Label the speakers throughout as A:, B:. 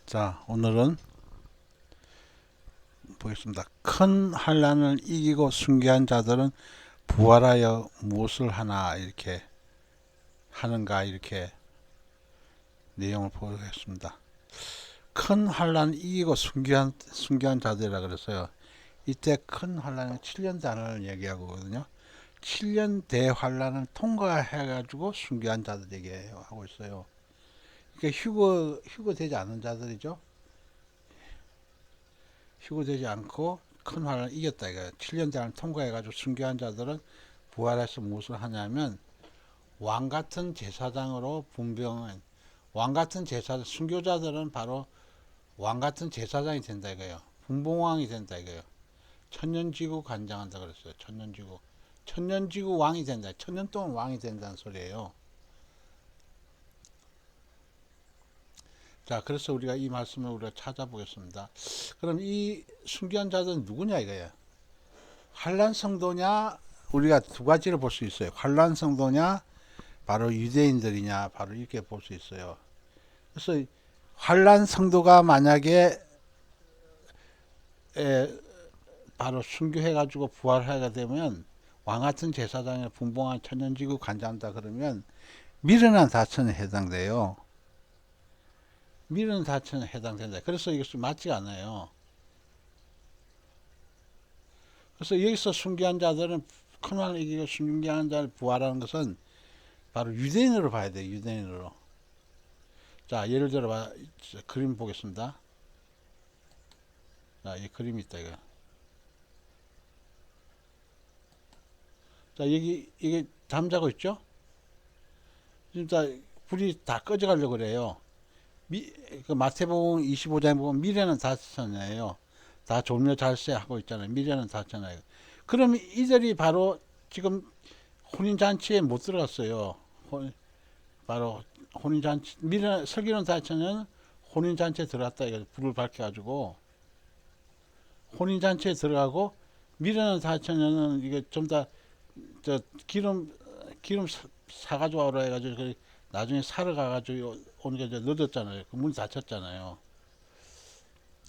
A: 자, 오늘은 보겠습니다. 큰 환란을 이기고 순교한 자들은 부활하여 무엇을 하나 이렇게 하는가 이렇게 내용을 보겠습니다. 큰 환란 이기고 순교한 자들이라 그랬어요. 이때 큰 환란은 7년 단을 얘기하거든요. 7년 대환란을 통과해 가지고 순교한 자들 얘기하고 있어요. 그러니까 휴거되지 않은 자들이죠. 휴거되지 않고 큰 환란을 이겼다 이거예요. 7년 대환을 통과해가지고 순교한 자들은 부활해서 무엇을 하냐면 왕같은 제사장으로 분병한 왕같은 제사장, 순교자들은 바로 왕같은 제사장이 된다 이거예요. 분봉왕이 된다 이거예요. 천년지구 관장한다 그랬어요. 천년지구 왕이 된다. 천년 동안 왕이 된다는 소리예요. 자, 그래서 우리가 이 말씀을 우리가 찾아보겠습니다. 그럼 이 순교한 자들은 누구냐 이거예요. 환란 성도냐? 우리가 두 가지를 볼 수 있어요. 환란 성도냐? 바로 유대인들이냐? 바로 이렇게 볼 수 있어요. 그래서 환란 성도가 만약에 바로 순교해가지고 부활하게 되면 왕같은 제사장에 분봉한 천년지구 관장한다 그러면 미련한 다천에 해당돼요. 미련한 다천에 해당된다. 그래서 이것이 맞지 않아요. 그래서 여기서 순교한 자들은 큰 환을 이기고 순교한 자를 부활하는 것은 바로 유대인으로 봐야 돼요. 유대인으로. 자, 예를 들어 봐. 그림 보겠습니다. 자, 이 그림이 있다 이거. 자, 여기 이게 잠자고 있죠? 지금 다 불이 다 꺼져가려고 그래요. 그 마태복음 25장에 보면 미래는 다쳤잖아요. 다 졸며 잘세 하고 있잖아요. 미래는 다쳤잖아요. 그럼 이들이 바로 지금 혼인잔치에 못 들어갔어요. 바로 혼인잔치, 미래, 설기는 다쳤는 혼인잔치에 들어갔다. 이거 불을 밝혀가지고 혼인잔치에 들어가고 미래는 다쳤는 이게 좀 더 저 기름 사가지고 오라 해가지고 나중에 사러 가가지고 오는 게 이제 늦었잖아요. 그 문이 닫혔잖아요.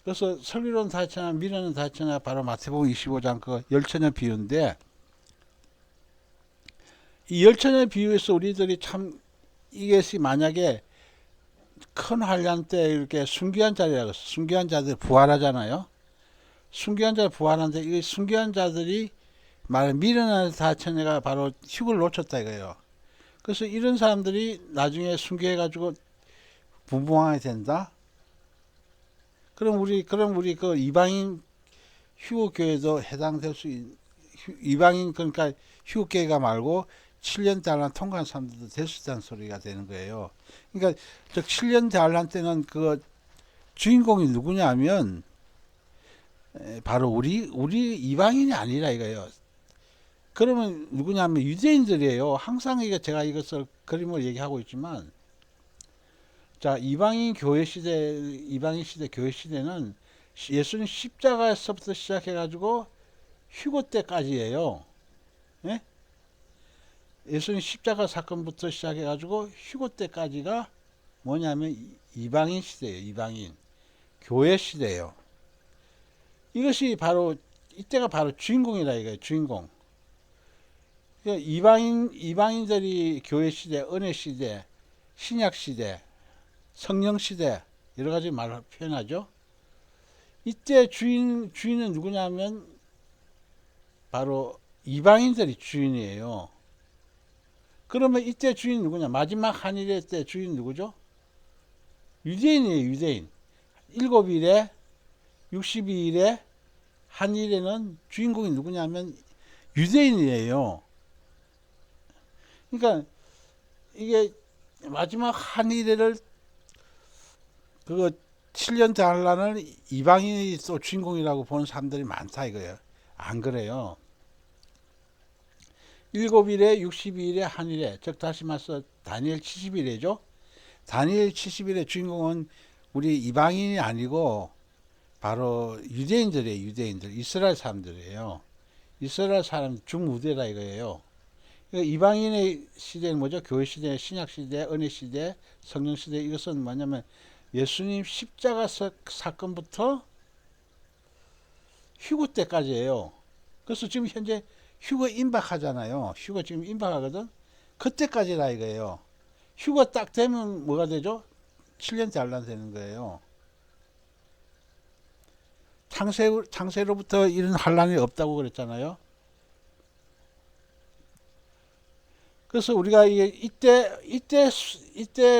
A: 그래서 설교는 닫혔나 미래는 닫혔나 바로 마태복음 25장 그 열처녀 비유인데 이 열처녀 비유에서 우리들이 참 이것이 만약에 큰 환란 때 이렇게 순교한 자리라고 했어요. 순교한 자들 부활하잖아요. 순교한 자들 부활하는데 이 순교한 자들이 말 미련한 다처녀가 바로 휴를 놓쳤다 이거예요. 그래서 이런 사람들이 나중에 순교해가지고 분봉하게 된다. 그럼 우리 그 이방인 휴거교회도 해당될 수 이방인 그러니까 휴거교회가 말고 7년 대환란 통과한 사람들도 될 수 있다는 소리가 되는 거예요. 그러니까 즉 7년 대환란 때는 그 주인공이 누구냐면 바로 우리 이방인이 아니라 이거예요. 그러면 누구냐면 유대인들이에요. 항상 이거 제가 이것을 그림을 얘기하고 있지만 자, 이방인 시대 교회 시대는 예수님 십자가에서부터 시작해가지고 휴거 때까지예요. 예? 예수님 십자가 사건부터 시작해가지고 휴거 때까지가 뭐냐면 이방인 시대예요. 이방인 교회 시대예요. 이것이 바로 이때가 바로 주인공이라 이거예요. 주인공. 그러니까 이방인들이 교회 시대, 은혜 시대, 신약 시대, 성령 시대 여러 가지 말을 표현하죠. 이때 주인은 누구냐면 바로 이방인들이 주인이에요. 그러면 이때 주인 누구냐? 마지막 한일의 때 주인 누구죠? 유대인이에요. 유대인. 7일에 62일에 한일에는 주인공이 누구냐면 유대인이에요. 그러니까 이게 마지막 한일회를 그거 7년 대환란을 이방인이 또 주인공이라고 보는 사람들이 많다 이거예요. 안 그래요. 7일에 62일에 한일회 즉 다시 말해서 다니엘 70일이죠. 다니엘 70일의 주인공은 우리 이방인이 아니고 바로 유대인들이에요. 유대인들 이스라엘 사람들이에요. 이스라엘 사람 중우대라 이거예요. 그러니까 이방인의 시대는 뭐죠? 교회 시대, 신약 시대, 은혜 시대, 성령 시대 이것은 뭐냐면 예수님 십자가 사건부터 휴거 때까지예요. 그래서 지금 현재 휴거 임박하잖아요. 휴거 지금 임박하거든. 그때까지라 이거예요. 휴거 딱 되면 뭐가 되죠? 7년 단란되는 거예요. 창세로부터 이런 환란이 없다고 그랬잖아요. 그래서 우리가 이때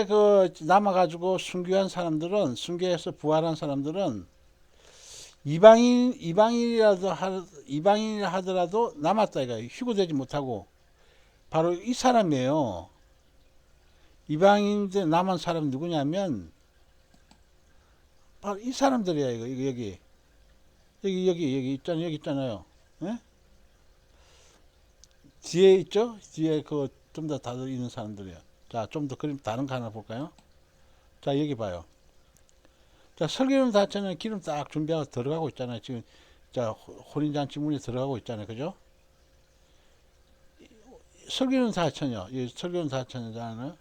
A: 그 남아가지고 순교해서 부활한 사람들은 이방인이라 하더라도 남았다 이거예요. 휴거되지 못하고 바로 이 사람이에요. 이방인들 남은 사람 누구냐면 바로 이 사람들이야. 이거 여기 있잖아요. 예? 뒤에 있죠? 뒤에 그 좀 더 다들 있는 사람들이에요. 자, 좀 더 그림 다른 거 하나 볼까요? 자, 여기 봐요. 자, 설기름 자체는 기름 딱 준비하고 들어가고 있잖아요. 지금 자, 혼인잔치 문에 들어가고 있잖아요. 그죠? 설기름 자체요. 이 설기름 자체잖아요.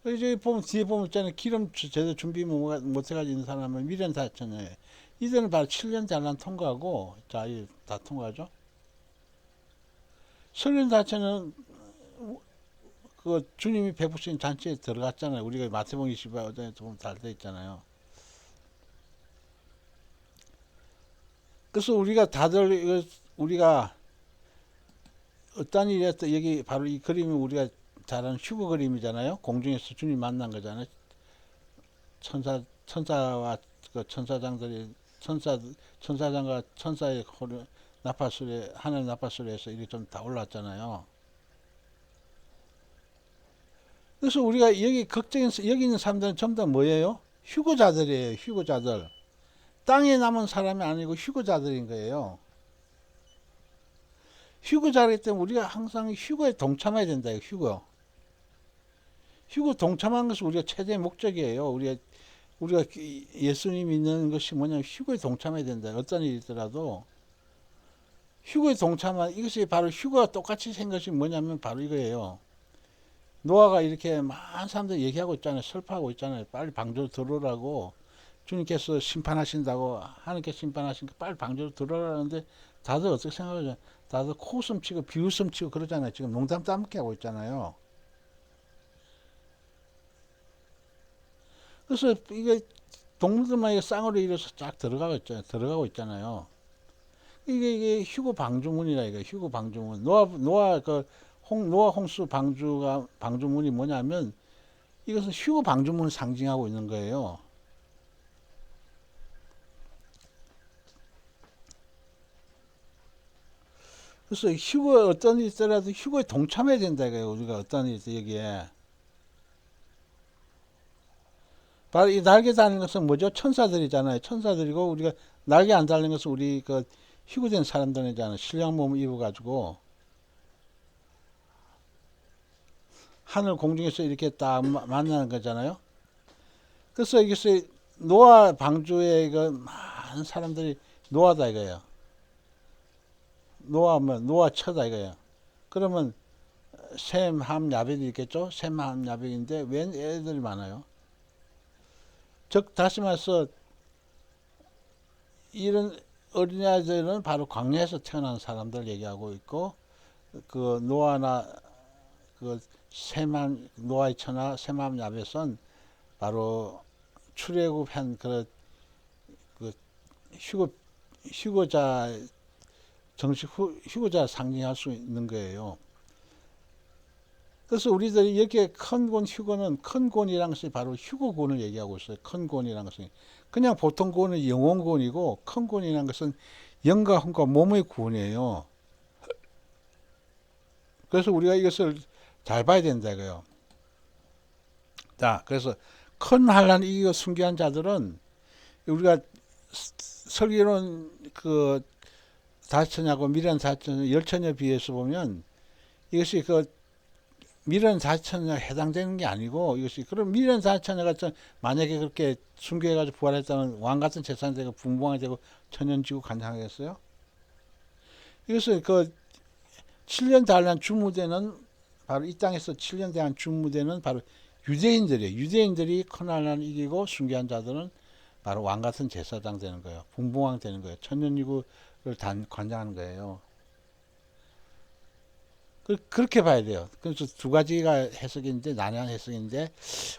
A: 이제 보면 뒤에 보면 있잖아요. 기름 제대로 준비 못해가지고 있는 사람은 미련 자체예요. 이들은 바로 7년 단란 통과하고 자, 이 다 통과하죠. 설기름 자체는 그 주님이 베푸신 잔치에 들어갔잖아요. 우리가 마태복음 25장에 보면 잘 돼 있잖아요. 그래서 우리가 다들 우리가 어떤 일이 했다 여기 바로 이 그림이 우리가 잘 아는 휴거 그림이잖아요. 공중에서 주님 만난 거잖아요. 천사와 그 천사장들이 천사장과 천사의 나팔소리 하늘 나팔소리에서 이게 좀 다 올랐잖아요. 그래서 우리가 여기 있는 사람들은 전부 다 뭐예요? 휴거자들이에요. 휴거자들. 땅에 남은 사람이 아니고 휴거자들인 거예요. 휴거자이기 때문에 우리가 항상 휴거에 동참해야 된다. 휴거. 휴거 동참하는 것이 우리가 최대의 목적이에요. 우리가 예수님 믿는 것이 뭐냐면 휴거에 동참해야 된다. 어떤 일이 있더라도 휴거에 동참한 이것이 바로 휴거와 똑같이 생긴 것이 뭐냐면 바로 이거예요. 노아가 이렇게 많은 사람들이 얘기하고 있잖아요. 설파하고 있잖아요. 빨리 방주로 들어오라고 주님께서 심판하신다고 하나님께서 심판하시니까 빨리 방주로 들어오라는데 다들 어떻게 생각하죠? 다들 코웃음 치고 비웃음 치고 그러잖아요. 지금 농담 따먹게 하고 있잖아요. 그래서 이게 동물들만 이게 쌍으로 일어서 쫙 들어가고 있잖아요. 이게 휴거 방주문이라 이거 휴거 방주문. 노아 홍수 방주문이 뭐냐면 이것은 휴거 방주문을 상징하고 있는 거예요. 그래서 휴거 어떤 일이 있더라도 휴거에 동참해야 된다 이거예요. 우리가 어떤 일이 있어 여기에. 바로 이 날개 달린 것은 뭐죠? 천사들이잖아요. 천사들이고 우리가 날개 안 달린 것은 우리 그 휴거된 사람들이잖아요. 신랑 몸을 입어가지고 하늘 공중에서 이렇게 딱 만나는 거잖아요. 그래서 이것이 노아 방주에 그 많은 사람들이 노아다 이거예요. 노아 처다 이거예요. 그러면 셈, 함, 야벳이 있겠죠? 셈, 함, 야벳인데 웬 애들이 많아요? 즉 다시 말해서 이런 어린아이들은 바로 광야에서 태어난 사람들 얘기하고 있고 그 노아나 그 노아의 처나 셈함 야벳은 바로 출애굽한 그 휴거자 정식 휴거자 상징할 수 있는 거예요. 그래서 우리들이 이렇게 큰 곤 휴거는 큰 곤이라는 것이 바로 휴거곤을 얘기하고 있어요. 큰 곤이라는 것은 그냥 보통 곤은 영혼곤이고 큰 곤이라는 것은 영과 혼과 몸의 구원이에요. 그래서 우리가 이것을 잘 봐야 된다 이거요. 자, 그래서 큰 환란 이기고 순교한 자들은 우리가 설교론 그 다처냐고 미련 다처냐 열처녀에 비해서 보면 이것이 그 미련 다처녀에 해당되는 게 아니고 이것이 그럼 미련 다처녀가 만약에 그렇게 순교해가지고 부활했다면 왕 같은 재산이 되고 분봉이 되고 천년지구 간장하겠어요? 이것을 그 7년 단란 주무대는 바로 이 땅에서 7년 대한 주무대는 바로 유대인들이 커나안을 이기고 순교한 자들은 바로 왕 같은 제사장 되는 거예요. 분봉왕 되는 거예요. 천년이구를 관장하는 거예요. 그렇게 봐야 돼요. 그래서 두 가지가 해석인데, 난해한 해석인데,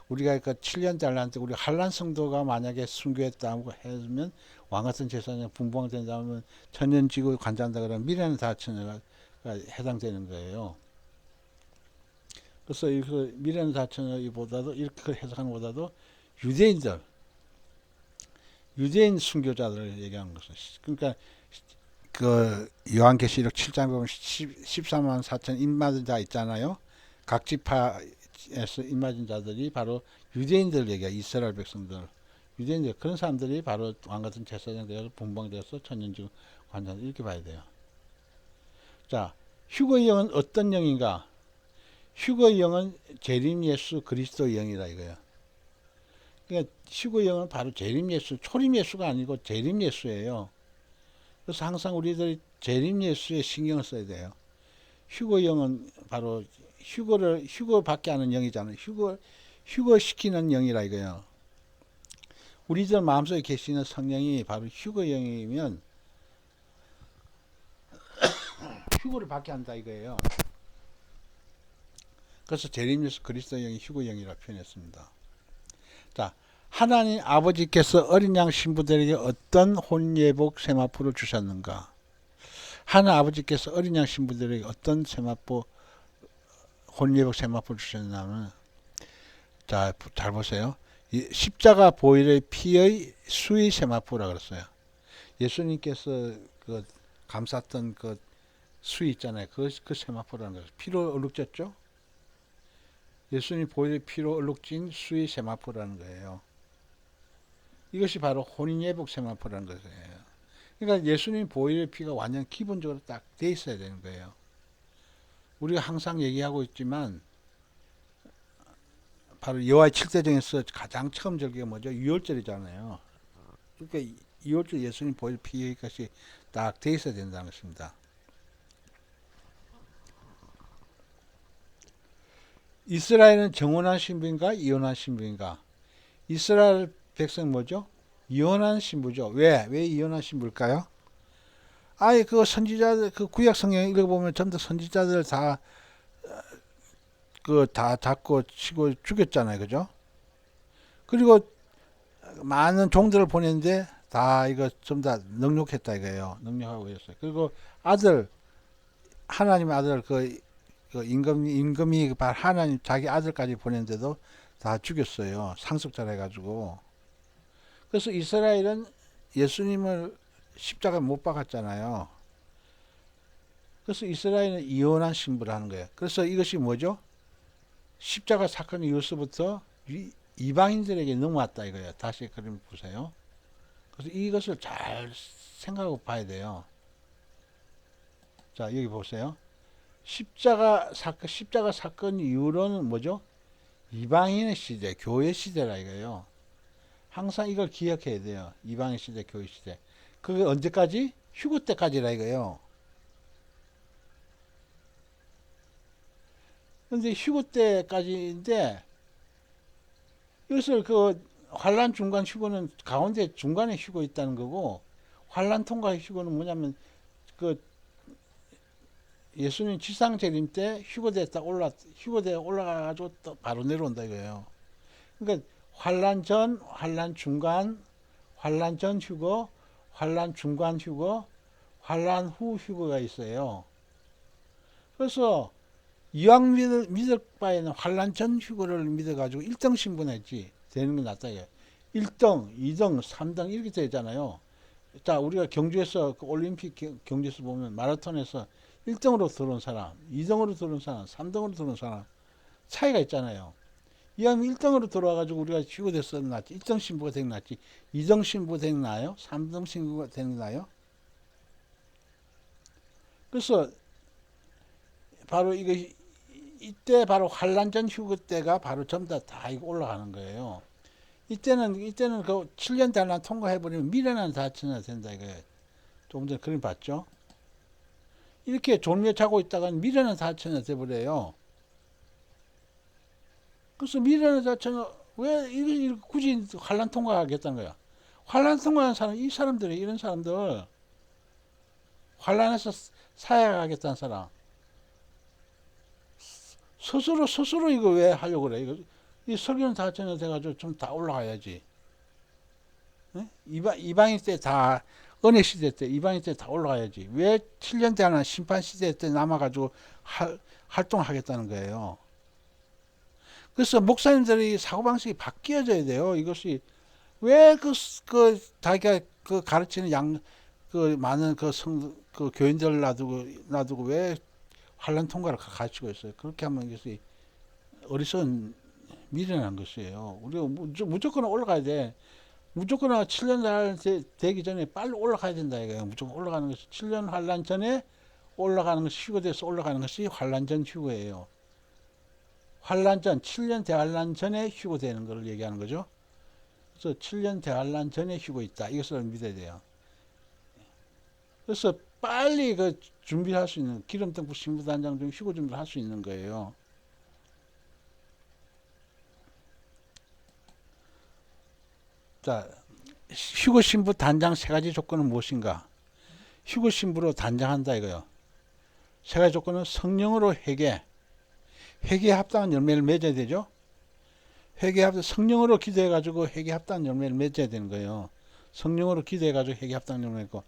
A: 우리가 그 7년 달란 때 우리 한란 성도가 만약에 순교했다고 해주면 왕 같은 제사장 분봉왕 된다면 천년지구 관장한다 그러면 미래는 다 천년가 해당되는 거예요. 그래서 그 미래는 다 천년보다도 이렇게 해석하는 것보다도 유대인 순교자들을 얘기하는 것은, 그러니까 그 요한계시록 7장 보면 14만 4천 입맞은 자 있잖아요. 각 지파에서 입맞은 자들이 바로 유대인들 얘기야. 이스라엘 백성들. 유대인들 그런 사람들이 바로 왕 같은 제사장 되어서 분봉되어서 천년지구 관장 이렇게 봐야 돼요. 자, 휴거의 영은 어떤 영인가? 휴거의 영은 재림 예수 그리스도의 영이라 이거예요. 그러니까 휴거의 영은 바로 재림 예수, 초림 예수가 아니고 재림 예수예요. 그래서 항상 우리들이 재림 예수에 신경을 써야 돼요. 휴거 영은 바로 휴거받게 하는 영이잖아요. 휴거시키는 영이라 이거예요. 우리들 마음속에 계시는 성령이 바로 휴거 영이면 휴거를 받게 한다 이거예요. 그래서 재림 예수 그리스도 영이 휴거 영이라 표현했습니다. 자, 하나님 아버지께서 어린 양 신부들에게 어떤 혼예복 세마포를 주셨는가? 하나님 아버지께서 어린 양 신부들에게 어떤 혼예복 세마포를 주셨냐면, 자, 잘 보세요. 십자가 보혈의 피의 수의 세마포라 그랬어요. 예수님께서 그 감쌌던 그 수 있잖아요. 그 세마포라는 거예요. 피로 얼룩졌죠? 예수님 보혈의 피로 얼룩진 수의 세마포라는 거예요. 이것이 바로 혼인예복 세마포라는 것이에요. 그러니까 예수님 보혈의 피가 완전 기본적으로 딱 돼 있어야 되는 거예요. 우리가 항상 얘기하고 있지만 바로 여호와의 7대 중에서 가장 처음 절기가 뭐죠? 유월절이잖아요. 그러니까 유월절 예수님 보혈 피의 것이 딱 돼 있어야 된다는 것입니다. 이스라엘은 정혼한 신부인가 이혼한 신부인가? 이스라엘 백성 뭐죠? 이혼한 신부죠. 왜 이혼한 신부일까요? 아예 그 선지자들 그 구약 성경 읽어보면 전부 선지자들 다 잡고 치고 죽였잖아요. 그죠? 그리고 많은 종들을 보냈는데 다 이거 전부 다 능욕했다 이거예요. 능욕하고 있었어요. 그리고 하나님의 아들 그 임금이 하나님 자기 아들까지 보냈는데도 다 죽였어요. 상속자라 해가지고. 그래서 이스라엘은 예수님을 십자가에 못 박았잖아요. 그래서 이스라엘은 이혼한 신부를 하는 거예요. 그래서 이것이 뭐죠? 십자가 사건 이후서부터 이방인들에게 넘어왔다 이거예요. 다시 그림 보세요. 그래서 이것을 잘 생각하고 봐야 돼요. 자, 여기 보세요. 십자가 사건 이후로는 뭐죠? 이방인의 시대, 교회 시대라 이거예요. 항상 이걸 기억해야 돼요. 이방인 시대, 교회 시대. 그게 언제까지? 휴거 때까지라 이거예요. 근데 휴거 때까지인데 이것을 그 환란 중간 휴거는 가운데 중간에 휴거 있다는 거고, 환란 통과 휴거는 뭐냐면 그 예수님 지상 재림 때 휴거대에 올라가가지고 또 바로 내려온다 이거예요. 그러니까 환란 전, 환란 중간, 환란 전 휴거, 환란 중간 휴거, 환란 후 휴거가 있어요. 그래서 이왕 믿을 바에는 환란 전 휴거를 믿어가지고 1등 신분했지 되는 게 낫다 이거예요. 1등, 2등, 3등 이렇게 되잖아요. 자, 우리가 경주에서 그 올림픽 경주에서 보면 마라톤에서 1등으로 들어온 사람, 2등으로 들어온 사람, 3등으로 들어온 사람 차이가 있잖아요. 이왕 1등으로 들어와가지고 우리가 휴거됐으면 낫지. 1등 신부가 되는 낫지. 2등 신부가 되는 나요? 3등 신부가 되는 나요? 그래서 바로 이때 바로 환란전 휴거 때가 바로 전부 다 이거 올라가는 거예요. 이때는 그 7년 단란 통과해버리면 미래는 다 지나야 된다 이거예요. 조금 전에 그림 봤죠? 이렇게 존재 차고 있다가 미래는 다 지나야 돼버려요. 그래서 미래는 자체는 왜 이거 굳이 환란 통과하겠다는 거야. 환란 통과하는 사람, 이 사람들이 이런 사람들 환란에서 사약하겠다는 사람 스스로 이거 왜 하려고 그래? 이 설교는 자체는 돼가지고 좀 다 올라가야지. 예? 이방인 때 다 은혜 시대 때 이방인 때 다 올라가야지. 왜 7년 대하는 심판 시대 때 남아가지고 활동하겠다는 거예요. 그래서 목사님들이 사고방식이 바뀌어져야 돼요. 이것이 왜 자기가 가르치는 많은 교인들 놔두고 왜 환란 통과를 가르치고 있어요. 그렇게 하면 이것이 어리석은 미련한 것이에요. 우리가 무조건 올라가야 돼. 무조건 7년 날 되기 전에 빨리 올라가야 된다 이거예요. 무조건 올라가는 것이 7년 환란 전에 올라가는 것이 휴거돼서 올라가는 것이 환란 전 휴거예요. 환란 전 7년 대환란 전에 휴거되는 걸 얘기하는 거죠. 그래서 7년 대환란 전에 휴거 있다. 이것을 믿어야 돼요. 그래서 빨리 준비할 수 있는 기름등불 신부단장 중 휴거 준비를 할 수 있는 거예요. 자, 휴거 신부 단장 세 가지 조건은 무엇인가? 휴거 신부로 단장한다 이거요. 세 가지 조건은 성령으로 회개에 합당한 열매를 맺어야 되죠. 성령으로 기도해가지고 회개에 합당한 열매를 맺어야 되는 거예요. 성령으로 기도해가지고 회개에 합당한 열매를 맺고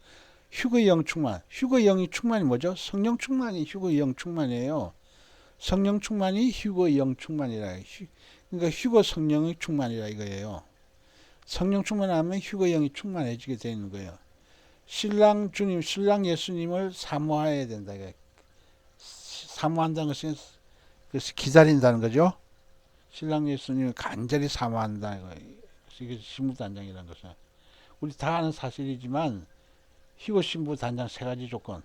A: 휴거의 영 충만. 휴거의 영이 충만이 뭐죠? 성령 충만이 휴거의 영 충만이에요. 성령 충만이 휴거의 영 충만이라. 그러니까 휴거 성령의 충만이라 이거예요. 성령 충만하면 휴거의 영이 충만해지게 되는 거예요. 신랑 예수님을 사모해야 된다. 사모한다는 것은 기다린다는 거죠. 신랑 예수님을 간절히 사모한다. 이게 신부단장이라는 것은. 우리 다 아는 사실이지만 휴거 신부 단장 세 가지 조건.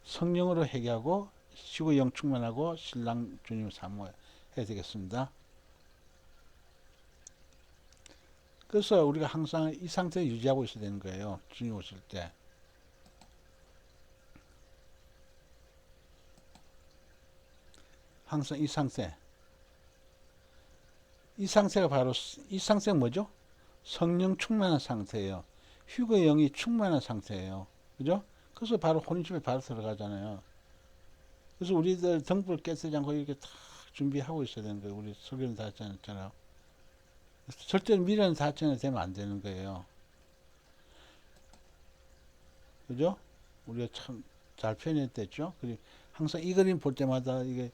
A: 성령으로 회개하고 휴거 영 충만하고 신랑 주님을 사모해야 되겠습니다. 그래서 우리가 항상 이 상태를 유지하고 있어야 되는 거예요. 주님 오실 때. 항상 이 상태. 이 상태가 뭐죠? 성령 충만한 상태예요. 휴거 영이 충만한 상태예요. 그죠? 그래서 바로 혼인집에 바로 들어가잖아요. 그래서 우리들 등불 깨뜨리지 않고 이렇게 다 준비하고 있어야 되는 거예요. 우리 설교는 다 했잖아요. 절대 미련 다처럼 되면 안 되는 거예요. 그죠? 우리가 참 잘 표현했댔죠? 그리고 항상 이 그림 볼 때마다 이게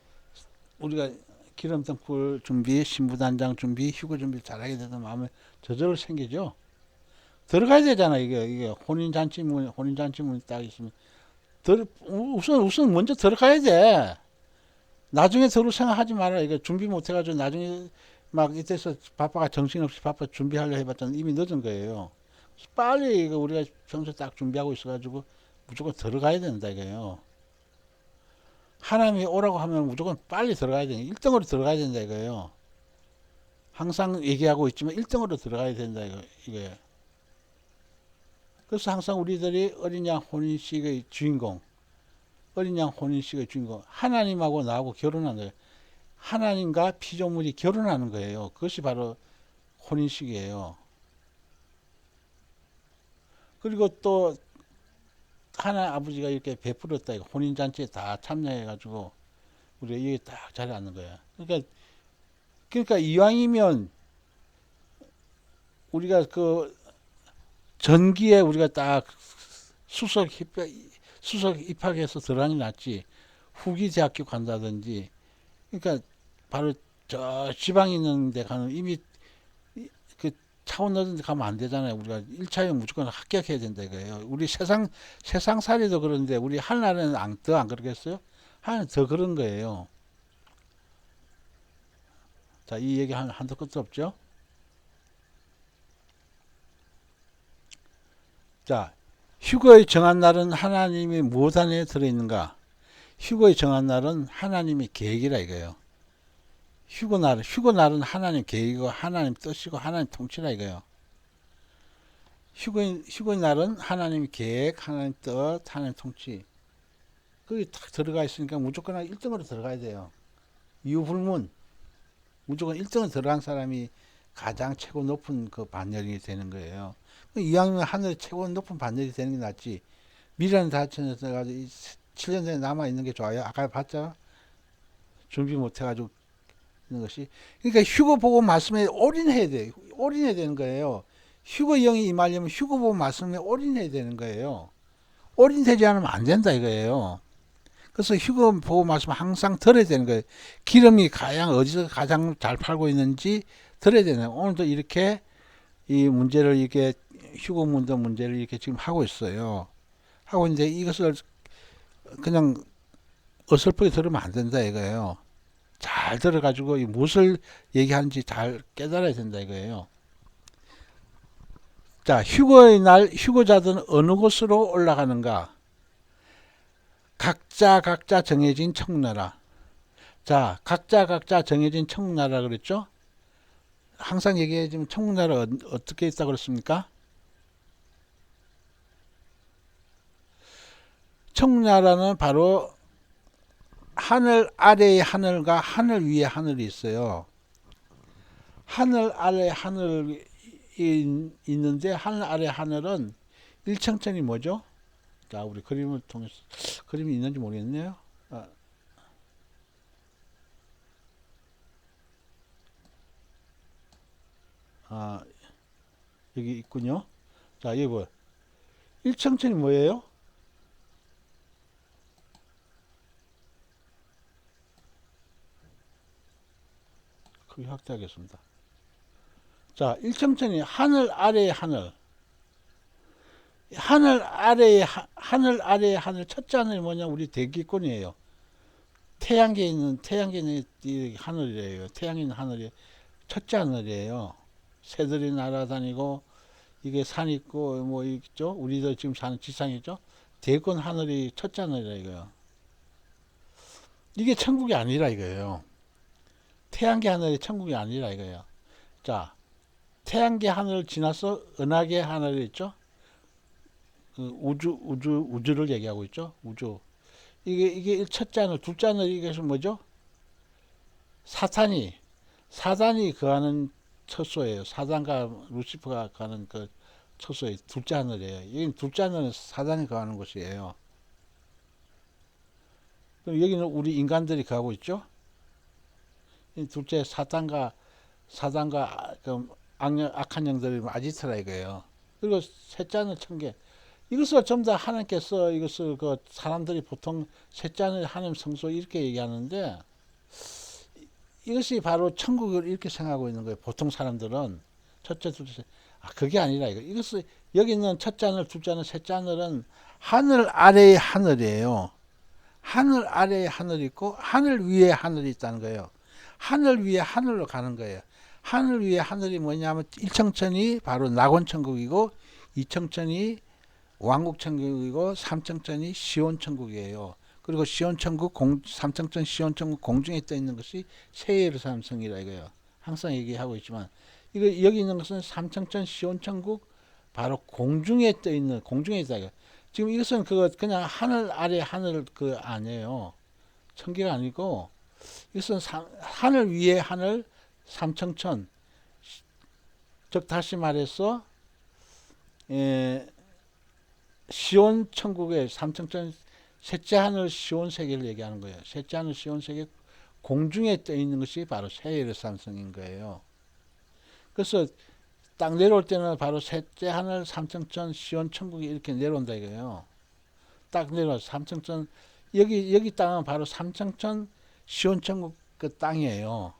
A: 우리가 기름등불 준비, 신부단장 준비, 휴거 준비 잘하게 되다 마음에 저절로 생기죠? 들어가야 되잖아, 이게 혼인잔치문이 딱 있으면. 우선 먼저 들어가야 돼. 나중에 들어올 생각하지 마라. 이거 준비 못 해가지고 나중에 막 이때서 정신없이 바빠 준비하려 해봤자는 이미 늦은 거예요. 빨리 이거 우리가 평소에 딱 준비하고 있어가지고 무조건 들어가야 된다 이거예요. 하나님이 오라고 하면 무조건 빨리 들어가야 된다. 1등으로 들어가야 된다 이거예요. 항상 얘기하고 있지만 1등으로 들어가야 된다 이거예요. 그래서 항상 우리들이 어린 양 혼인식의 주인공, 하나님하고 나하고 결혼한 거예요. 하나님과 피조물이 결혼하는 거예요. 그것이 바로 혼인식이에요. 그리고 또 하나 아버지가 이렇게 베풀었다. 혼인잔치에 다 참여해가지고 우리가 여기 딱 자리에 앉는 거야. 그러니까 이왕이면 우리가 전기에 우리가 딱 수석 입학해서 들어가는 게 낫지. 후기 대학교 간다든지. 그러니까 바로 저 지방에 있는 데 가는 이미 그 차원 넣은 데 가면 안 되잖아요. 우리가 1차에 무조건 합격해야 된다 이거예요. 우리 세상살이도 그런데 우리 하늘나라는 더 안 그러겠어요? 하늘은 더 그런 거예요. 자, 이 얘기 한도 끝도 없죠? 자, 휴거의 정한 날은 하나님이 무엇 안에 들어있는가? 휴거의 정한 날은 하나님의 계획이라 이거예요. 휴거날은 하나님 계획이고 하나님 뜻이고 하나님 통치라 이거예요. 휴거의 날은 하나님 계획, 하나님 뜻, 하나님 통치. 거기 딱 들어가 있으니까 무조건 1등으로 들어가야 돼요. 이유 불문. 무조건 1등을 들어간 사람이 가장 최고 높은 그 반열이 되는 거예요. 이왕이면 하늘에 최고 높은 반열이 되는 게 낫지. 미래는 다 쳐져가지고 7년 전에 남아 있는 게 좋아요. 아까 봤죠? 준비 못 해가지고 있는 것이. 그러니까 휴거 보고 말씀에 올인해야 돼. 올인해야 되는 거예요. 휴거 영이 임하려면 휴거 보고 말씀에 올인해야 되는 거예요. 올인되지 않으면 안 된다 이거예요. 그래서 휴거 보고 말씀 항상 들어야 되는 거예요. 기름이 가장 어디서 가장 잘 팔고 있는지 들어야 되는 거예요. 오늘도 이렇게 이 문제를 이렇게 휴거 문제를 이렇게 지금 하고 있어요. 하고 있는데 이것을 그냥 어설프게 들으면 안 된다 이거예요. 잘 들어가지고 무엇을 얘기하는지 잘 깨달아야 된다 이거예요. 자, 휴거의 날 휴거자들은 어느 곳으로 올라가는가? 각자 정해진 청나라. 자, 각자 정해진 청나라 그랬죠? 항상 얘기해주면 청나라 어떻게 있다 그랬습니까? 청나라는 바로 하늘 아래의 하늘과 하늘 위에 하늘이 있어요. 하늘 아래 하늘이 있는데 하늘 아래 하늘은 일청천이 뭐죠? 자, 우리 그림을 통해서 그림이 있는지 모르겠네요. 아, 여기 있군요. 자, 여기 뭐 일청천이 뭐예요? 크게 확대하겠습니다. 자, 일청천이 하늘 아래의 하늘. 하늘 아래의 하늘 첫째 하늘이 뭐냐? 우리 대기권이에요. 태양계에 있는 이 하늘이에요. 태양에 있는 하늘이 첫째 하늘이에요. 새들이 날아다니고 이게 산 있고 뭐 있죠. 우리도 지금 사는 지상이죠. 대권 하늘이 첫째 하늘이라 이거예요. 이게 천국이 아니라 이거예요. 태양계 하늘이 천국이 아니라 이거예요. 자, 태양계 하늘을 지나서 은하계 하늘이 있죠. 그 우주를 얘기하고 있죠. 우주. 이게 첫째 하늘, 둘째 하늘 이게 뭐죠? 사단이 거하는 처소예요. 사단과 루시퍼가 가는 그 처소의 둘째 하늘이에요. 여기 둘째 하늘은 사단이 거하는 곳이에요. 그럼 여기는 우리 인간들이 거하고 있죠. 둘째 사단과 그 악한 영들이 아지트라 이거예요. 그리고 셋째 하늘 천계. 이것을 전부 다 하나님께서 이것을 그 사람들이 보통 셋째 하늘 하나님 성소 이렇게 얘기하는데 이것이 바로 천국을 이렇게 생각하고 있는 거예요. 보통 사람들은 첫째, 둘째, 그게 아니라 이거. 이것을 여기 있는 첫째 하늘, 둘째 하늘, 셋째 하늘은 하늘 아래의 하늘이에요. 하늘 아래에 하늘이 있고 하늘 위에 하늘이 있다는 거예요. 하늘 위에 하늘로 가는 거예요. 하늘 위에 하늘이 뭐냐면 1청천이 바로 낙원천국이고 2청천이 왕국천국이고 3청천이 시온천국이에요. 그리고 시온천국, 3청천 시온천국 공중에 떠 있는 것이 새 예루살렘성이라 이거예요. 항상 얘기하고 있지만 이거 여기 있는 것은 3청천 시온천국 바로 공중에 떠 있는 공중에 있다 이거. 지금 이것은 그냥 하늘 아래 하늘 그 아니에요. 천계가 아니고 이것은 하늘 위에 하늘 삼청천. 즉 다시 말해서 시온 천국의 삼청천 셋째 하늘 시온 세계를 얘기하는 거예요. 셋째 하늘 시온 세계 공중에 떠 있는 것이 바로 새 예루살렘성인 거예요. 그래서 딱 내려올 때는 바로 셋째 하늘 삼청천 시온 천국이 이렇게 내려온다 이거예요. 딱 내려와 삼청천 여기 땅은 바로 삼청천 시온 천국 그 땅이에요.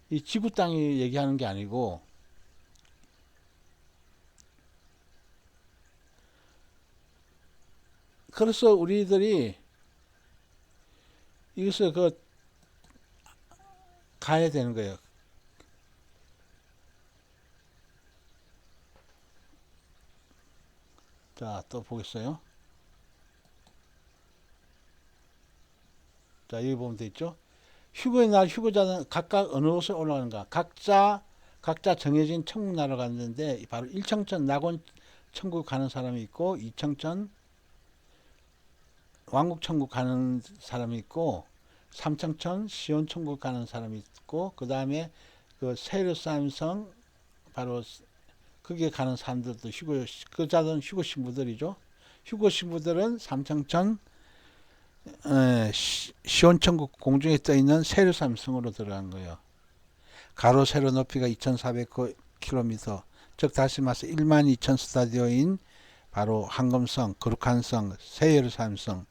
A: 이 지구 땅이 얘기하는 게 아니고 그래서 우리들이 이것을 가야 되는 거예요. 자, 또 보겠어요. 자, 여기 보면 돼 있죠. 휴거의 날 휴거자는 각각 어느 곳에 올라가는가? 각자 정해진 천국 나라로 갔는데 바로 1청천 낙원 천국 가는 사람이 있고 2청천 왕국 천국 가는 사람이 있고 삼청천 시온천국 가는 사람이 있고, 그 다음에 그 세르사임성 바로 거기에 가는 사람들도 그 자들은 휴거 신부들이죠. 휴거 신부들은 삼청천 시온천국 공중에 떠 있는 세르사임성으로 들어간 거예요. 가로 세로 높이가 2,400km, 즉 다시 말해서 12,000스타디오인 바로 황금성, 거룩한 성, 세예루살렘성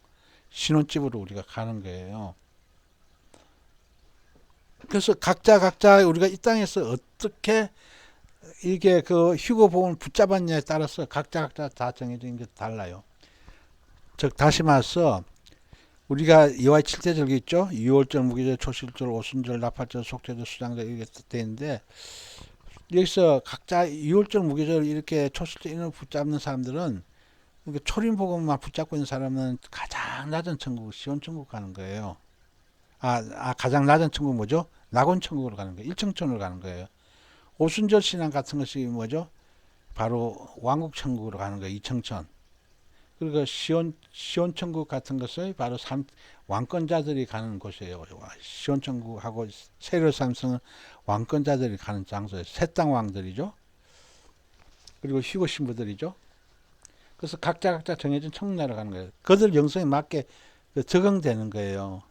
A: 신혼집으로 우리가 가는 거예요. 그래서 각자 우리가 이 땅에서 어떻게 이게 그 휴거복음을 붙잡았냐에 따라서 각자 다 정해진 게 달라요. 즉 다시 말해서 우리가 여호와의 7대절기 있죠. 유월절, 무교절, 초실절, 오순절, 나팔절, 속죄절, 수장절 이렇게 되는데, 여기서 각자 유월절, 무교절 이렇게 초실절 이런 붙잡는 사람들은, 초림복음만 붙잡고 있는 사람은 가장 낮은 천국, 시온천국 가는 거예요. 가장 낮은 천국 뭐죠? 낙원천국으로 가는 거예요. 일층천으로 가는 거예요. 오순절 신앙 같은 것이 뭐죠? 바로 왕국천국으로 가는 거예요. 이층천. 그리고 시온천국 같은 것을 바로 왕권자들이 가는 곳이에요. 시온천국하고 세례삼성은 왕권자들이 가는 장소예요. 새 땅 왕들이죠. 그리고 휴거 신부들이죠. 그래서 각자 정해진 천국나라 가는 거예요. 그들 영성에 맞게 적응되는 거예요.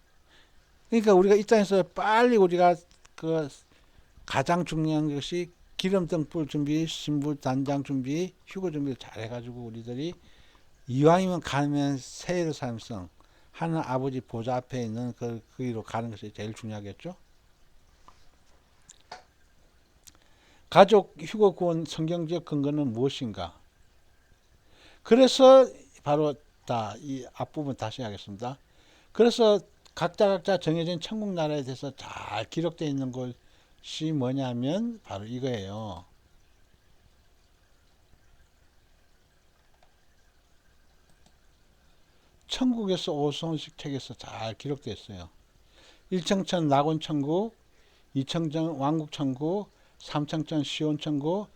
A: 그러니까 우리가 이 땅에서 빨리 우리가 그 가장 중요한 것이 기름 등불 준비, 신부 단장 준비, 휴거 준비를 잘 해가지고 우리들이 이왕이면 가면 세례삼성 하는 아버지 보좌 앞에 있는 그 길로 가는 것이 제일 중요하겠죠. 가족 휴거 구원 성경적 근거는 무엇인가? 그래서 바로 이 앞부분 다시 하겠습니다. 그래서 각자 정해진 천국 나라에 대해서 잘 기록되어 있는 것이 뭐냐면 바로 이거예요. 천국에서 오성식 책에서 잘 기록되어 있어요. 1청천 낙원천국, 2청천 왕국천국, 3청천 시온천국,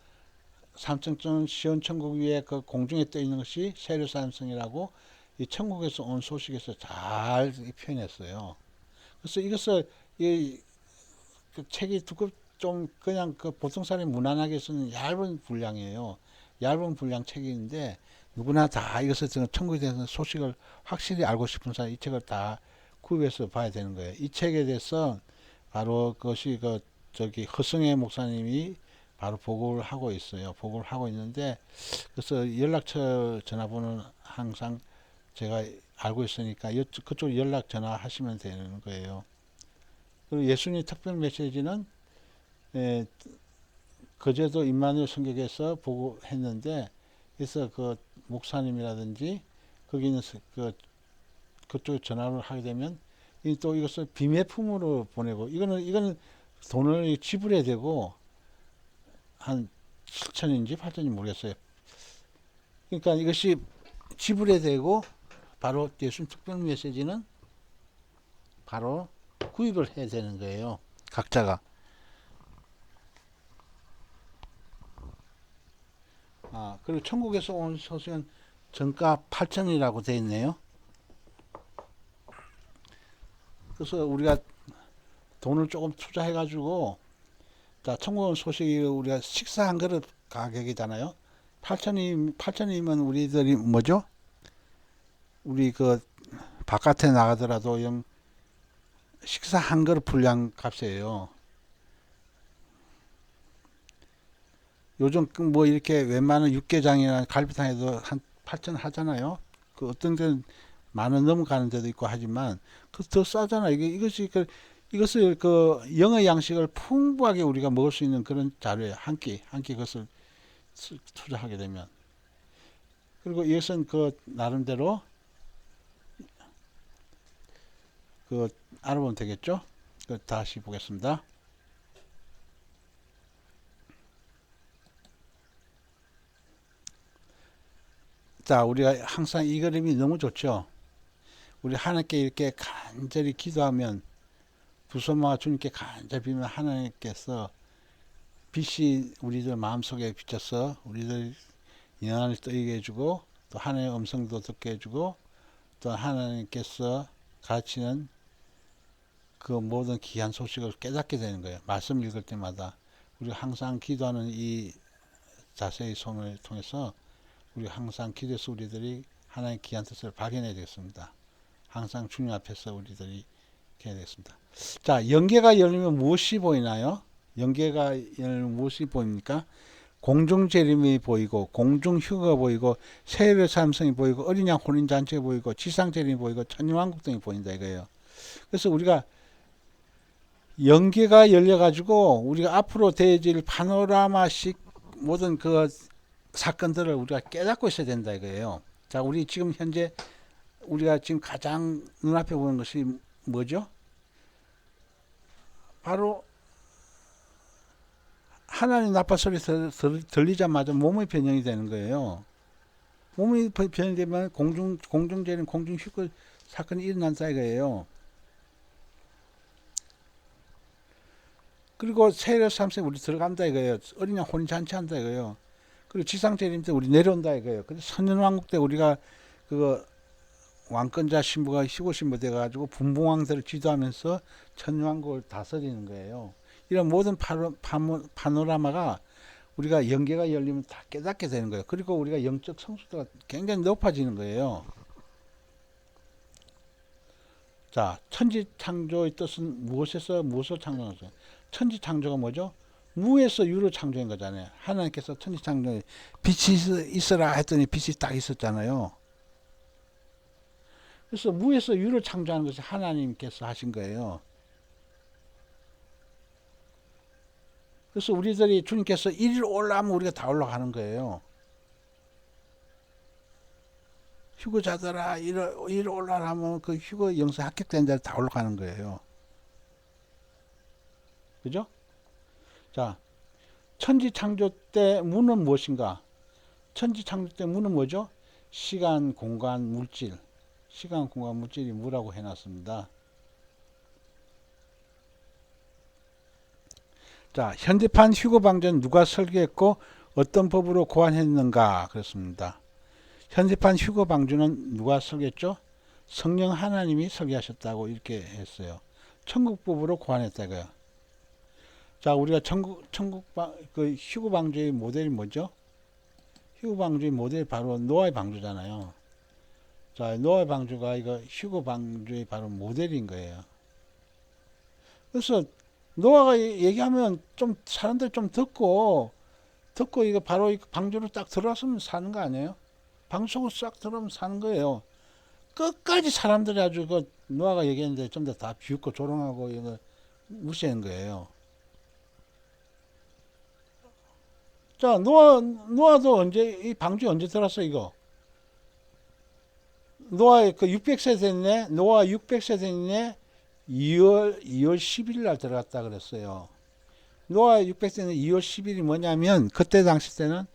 A: 3청천 시온천국 위에 그 공중에 떠 있는 것이 세례사람성이라고 이 천국에서 온 소식에서 잘 표현했어요. 그래서 이것을 그 책이 좀 그냥 그 보통 사람이 무난하게 쓰는 얇은 분량이에요. 얇은 분량 책인데 누구나 다 이것을 천국에 대해서 소식을 확실히 알고 싶은 사람 이 책을 다 구입해서 봐야 되는 거예요. 이 책에 대해서 바로 그것이 허승혜 목사님이 바로 보고를 하고 있어요. 보고를 하고 있는데, 그래서 연락처 전화번호는 항상 제가 알고 있으니까 그쪽 연락 전화하시면 되는 거예요. 그리고 예수님 특별 메시지는 거제도 임마누엘 성격에서 보고했는데, 그래서 그 목사님이라든지 거기 있는 그쪽에 전화를 하게 되면 또 이것을 비매품으로 보내고, 이거는 돈을 지불해야 되고 한 7천인지 8천인지 모르겠어요. 그러니까 이것이 지불해야 되고 바로 예수님 특별 메시지는 바로 구입을 해야 되는 거예요. 각자가. 그리고 천국에서 온 소식은 정가 8천이라고 되어 있네요. 그래서 우리가 돈을 조금 투자해 가지고, 자, 천국 온 소식이 우리가 식사 한 그릇 가격이잖아요. 8천이면 우리들이 뭐죠? 우리 그 바깥에 나가더라도 식사 한 그릇 분량 값이에요. 요즘 뭐 이렇게 웬만한 육개장이나 갈비탕에도 한 8천 하잖아요. 그 어떤 데는 10,000원 넘어가는 데도 있고 하지만 더 싸잖아. 이것을 그 영의 양식을 풍부하게 우리가 먹을 수 있는 그런 자료예요. 한 끼 그것을 투자하게 되면. 그리고 이것은 그 나름대로 그 알아보면 되겠죠. 다시 보겠습니다. 자, 우리가 항상 이 그림이 너무 좋죠. 우리 하나님께 이렇게 간절히 기도하면, 두 손 모아 주님께 간절히 빌면 하나님께서 빛이 우리들 마음속에 비쳐서 우리들 영안을 뜨이게 해주고, 또 하나님의 음성도 듣게 해주고, 또 하나님께서 가르치는 그 모든 귀한 소식을 깨닫게 되는 거예요. 말씀 읽을 때마다 우리가 항상 기도하는 이 자세의 손을 통해서 우리가 항상 기도해서 우리들이 하나님의 귀한 뜻을 발견해야 되겠습니다. 항상 주님 앞에서 우리들이 해야 되겠습니다. 자, 영계가 열리면 무엇이 보이나요? 영계가 열리면 무엇이 보입니까? 공중재림이 보이고 공중휴거가 보이고 세례 삼성이 보이고 어린 양 혼인잔치가 보이고 지상재림이 보이고 천년왕국 등이 보인다 이거예요. 그래서 우리가 영계가 열려가지고 우리가 앞으로 되어질 파노라마식 모든 그 사건들을 우리가 깨닫고 있어야 된다 이거예요. 자, 우리 지금 현재 우리가 지금 가장 눈앞에 보는 것이 뭐죠? 바로 하나님 나팔 소리 들리자마자 몸의 변형이 되는 거예요. 몸이 변형이 되면 공중재림, 공중휴거 사건이 일어난다 이거예요. 그리고 세례 3세 우리 들어간다 이거예요. 어린 양 혼인잔치 한다 이거예요. 그리고 지상재림 때 우리 내려온다 이거예요. 그래서 선년왕국 때 우리가 그거 왕권자 신부가 희고 신부 돼가지고 분봉왕들을 지도하면서 천년왕국을 다스리는 거예요. 이런 모든 파노라마가 우리가 영계가 열리면 다 깨닫게 되는 거예요. 그리고 우리가 영적 성숙도가 굉장히 높아지는 거예요. 자, 천지 창조의 뜻은 무엇에서 무엇을 창조했어요? 천지 창조가 뭐죠? 무에서 유로 창조한 거잖아요. 하나님께서 천지 창조에 빛이 있어라 했더니 빛이 딱 있었잖아요. 그래서 무에서 유를 창조하는 것이 하나님께서 하신 거예요. 그래서 우리들이 주님께서 이리로 올라가면 우리가 다 올라가는 거예요. 휴거자들아 이리로 올라가면 그 휴거 영성 합격된 데를 다 올라가는 거예요. 그죠? 자, 천지 창조 때 무는 무엇인가? 천지 창조 때 무는 뭐죠? 시간, 공간, 물질. 시간, 공간, 물질이 무라고 해놨습니다. 자, 현대판 휴거 방전 누가 설계했고 어떤 법으로 고안했는가 그렇습니다. 현대판 휴거 방주는 누가 설계했죠? 성령 하나님이 설계하셨다고 이렇게 했어요. 천국법으로 고안했다고요. 자, 우리가 그 휴거 방주의 모델이 뭐죠? 휴거 방주의 모델이 바로 노아의 방주잖아요. 자, 노아의 방주가 이거 휴거 방주의 바로 모델인 거예요. 그래서 노아가 얘기하면 좀 사람들 좀 듣고 이거 바로 방주로 딱 들어왔으면 사는 거 아니에요? 방주 속으로 싹 들어오면 사는 거예요. 끝까지 사람들이 아주 그 노아가 얘기했는데 좀 더 다 비웃고 조롱하고 이거 무시하는 거예요. 자, 노아도 언제 이 방주에 언제 들어왔어 이거? 노아 그 600세 됐네. 노아 600세 됐네. 2월 10일 날 들어갔다 그랬어요. 노아 600세는 2월 10일이 뭐냐면 그때 당시 때는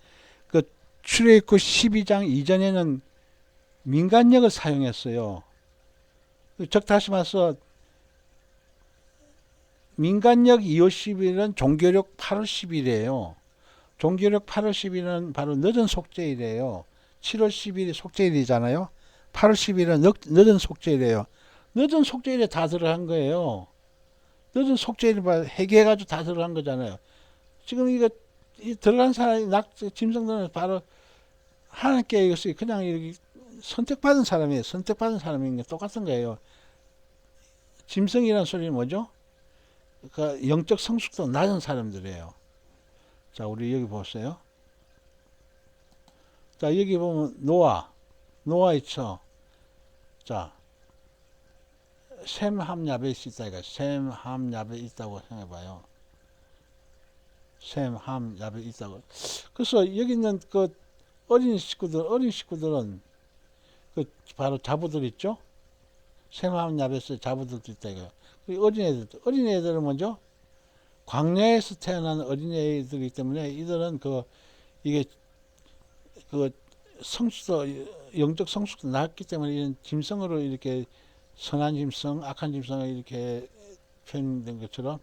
A: 그 출애굽 12장 이전에는 민간력을 사용했어요. 즉 다시 말해서 민간력 2월 10일은 종교력 8월 10일이에요. 종교력 8월 10일은 바로 늦은 속죄일이에요. 7월 10일이 속죄일이잖아요. 8월 10일은 늦은 속죄일이에요. 늦은 속죄일에 다 들어간 거예요. 늦은 속죄일에 회개해가지고 다 들어간 거잖아요. 지금 이거 들어간 사람이 짐승들은 바로 하나님께 이것이 그냥 이렇게 선택받은 사람이에요. 선택받은 사람인 게 똑같은 거예요. 짐승이라는 소리는 뭐죠? 그 영적 성숙도 낮은 사람들이에요. 자, 우리 여기 보세요. 자, 여기 보면 노아 있죠. 자, 셈, 함, 야벳이 있다. 이거 셈, 함, 야벳 있다고 생각해봐요. 셈, 함, 야벳 있다고. 그래서 여기 있는 그 어린 식구들은 그 바로 자부들 있죠. 셈, 함, 야벳의 자부들도 있다. 이거. 어린애들은 먼저 광야에서 태어난 어린애들이기 때문에 이들은 이게 그 성숙도 영적 성숙도 낮기 때문에 이런 짐승으로 이렇게 선한 짐승, 악한 짐승을 이렇게 표현된 것처럼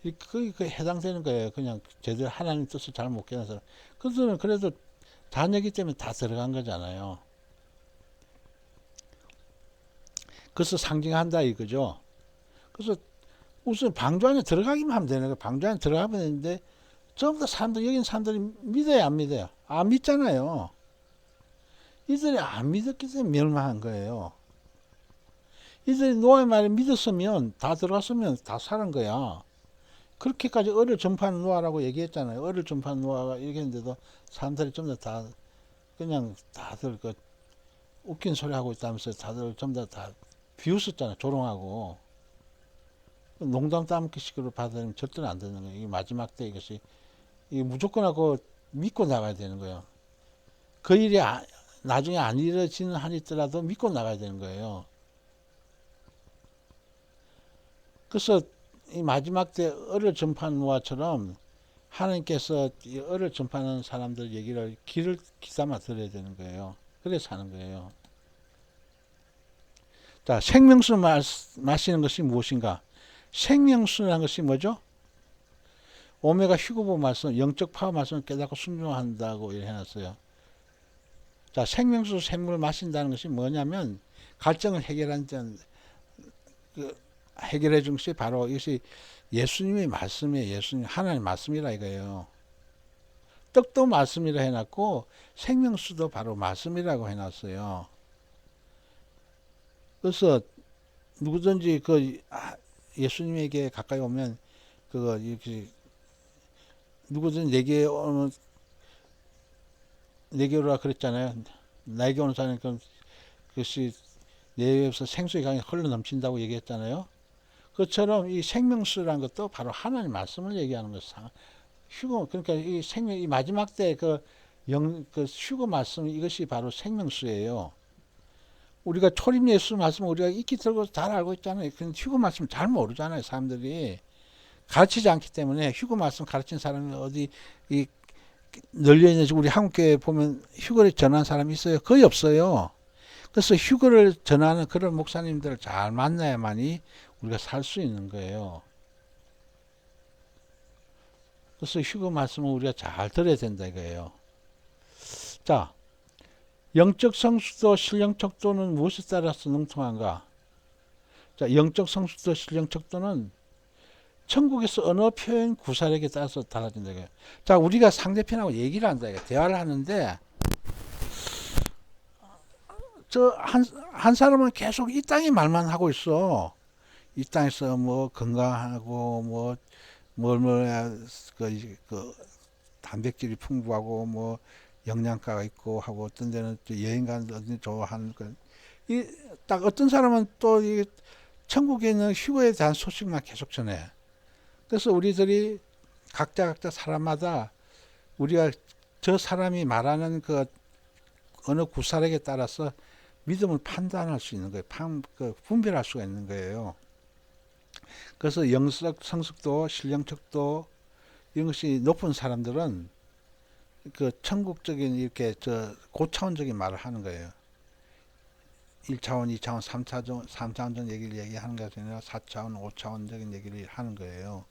A: 그 해당되는 거예요. 그냥 제대로 하나님 뜻을 잘 못 깨는 사람. 그들은 그래도 자녀이기 때문에 다 들어간 거잖아요. 그래서 상징한다 이거죠. 그래서 우선 방주 안에 들어가기만 하면 되는 거예요. 방주 안에 들어가면 되는데 전부 다 사람들, 여기 있는 사람들이 믿어요, 안 믿어요? 안 믿잖아요. 이들이 안 믿었기 때문에 멸망한 거예요. 이들이 노아의 말을 믿었으면, 다 들어갔으면 다 사는 거야. 그렇게까지 을을 전파하는 노아라고 얘기했잖아요. 을을 전파하는 노아가 얘기했는데도 사람들이 전부 다 그냥 다들 그 웃긴 소리 하고 있다면서 다들 전부 다 비웃었잖아요. 조롱하고. 농담 따먹기식으로 받아들이면 절대로 안 되는 거예요. 이 마지막 때 이것이, 이게 무조건 하고 믿고 나가야 되는 거예요. 그 일이 나중에 안 이루어지는 한이 있더라도 믿고 나가야 되는 거예요. 그래서 이 마지막 때 을을 전파하는 노아처럼 하나님께서 이 을을 전파하는 사람들 얘기를 귀를 귀담아 들어야 되는 거예요. 그래서 사는 거예요. 자, 생명수 마시는 것이 무엇인가? 생명수라는 것이 뭐죠? 오메가 휴거보 말씀, 영적 파워 말씀을 깨닫고 순종한다고 해놨어요. 자, 생명수 샘물을 마신다는 것이 뭐냐면 갈증을 해결해 준 것이 바로 이것이 예수님의 말씀이에요. 예수님 하나님 말씀이라 이거예요. 떡도 말씀이라 해놨고 생명수도 바로 말씀이라고 해놨어요. 그래서 누구든지 예수님에게 가까이 오면 그거 이렇게 누구든지 내게 오라 그랬잖아요. 나에게 오는 사람은 그것이 내 입에서 생수의 강이 흘러 넘친다고 얘기했잖아요. 그처럼 이 생명수라는 것도 바로 하나님 말씀을 얘기하는 것이죠. 휴거, 그러니까 이 이 마지막 때 그 휴거 말씀, 이것이 바로 생명수예요. 우리가 초림 예수 말씀 우리가 익히 들고 잘 알고 있잖아요. 근데 휴거 말씀 잘 모르잖아요. 사람들이 가르치지 않기 때문에. 휴거 말씀 가르친 사람이 어디 널려 있는지, 우리 한국교회 보면 휴거를 전한 사람이 있어요? 거의 없어요. 그래서 휴거를 전하는 그런 목사님들을 잘 만나야만이 우리가 살 수 있는 거예요. 그래서 휴거 말씀을 우리가 잘 들어야 된다 이거예요. 자, 영적 성숙도 신령 척도는 무엇에 따라서 능통한가? 자, 영적 성숙도 신령 척도는 천국에서 언어 표현 구사력에 따라서 달라진다 이거예요. 자, 우리가 상대편하고 얘기를 한다 이거예요. 대화를 하는데 한 사람은 계속 이 땅의 말만 하고 있어. 이 땅에서 뭐 건강하고 그 단백질이 풍부하고 뭐 영양가가 있고 하고, 어떤 데는 또 여행 가는 데 어디 좋아하는 딱 어떤 사람은 또 이 천국에 있는 휴거에 대한 소식만 계속 전해. 그래서 우리들이 각자 사람마다 우리가 저 사람이 말하는 그 어느 구사력에 따라서 믿음을 판단할 수 있는 거예요. 분별할 수가 있는 거예요. 그래서 영적 성숙도, 신령척도 이런 것이 높은 사람들은 그 천국적인 이렇게 고차원적인 말을 하는 거예요. 1차원, 2차원, 3차원적 얘기를 얘기하는 것이 아니라 4차원, 5차원적인 얘기를 하는 거예요.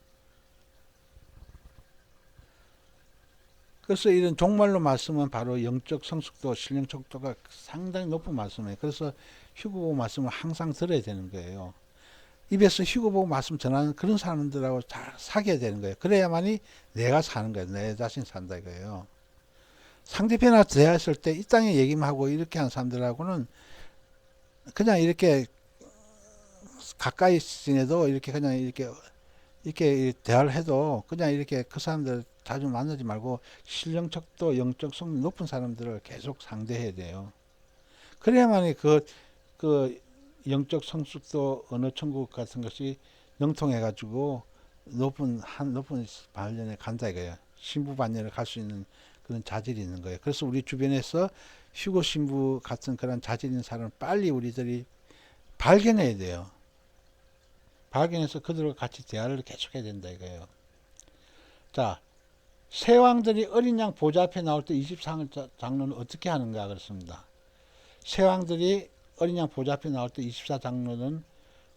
A: 그래서 이런 종말로 말씀은 바로 영적 성숙도, 신령척도가 상당히 높은 말씀이에요. 그래서 휴거보 말씀을 항상 들어야 되는 거예요. 입에서 휴거보 말씀 전하는 그런 사람들하고 잘 사귀어야 되는 거예요. 그래야만이 내가 사는 거예요. 내 자신 산다 이거예요. 상대편하고 대화했을 때 이 땅에 얘기만 하고 이렇게 하는 사람들하고는 그냥 이렇게 가까이 지내도 이렇게 그냥 이렇게 대화를 해도 그냥 이렇게 그 사람들 자주 만나지 말고 신령척도, 영적 성능 높은 사람들을 계속 상대해야 돼요. 그래야만이 그 영적 성숙도 언어 천국 같은 것이 능통해가지고 높은 반련에 간다 이거예요. 신부 반열에 갈 수 있는 그런 자질이 있는 거예요. 그래서 우리 주변에서 휴거 신부 같은 그런 자질 있는 사람을 빨리 우리들이 발견해야 돼요. 발견해서 그들과 같이 대화를 계속해야 된다 이거예요. 자, 세왕들이 어린 양 보좌 앞에 나올 때 24장로는 어떻게 하는가 그렇습니다. 세왕들이 어린 양 보좌 앞에 나올 때 24장로는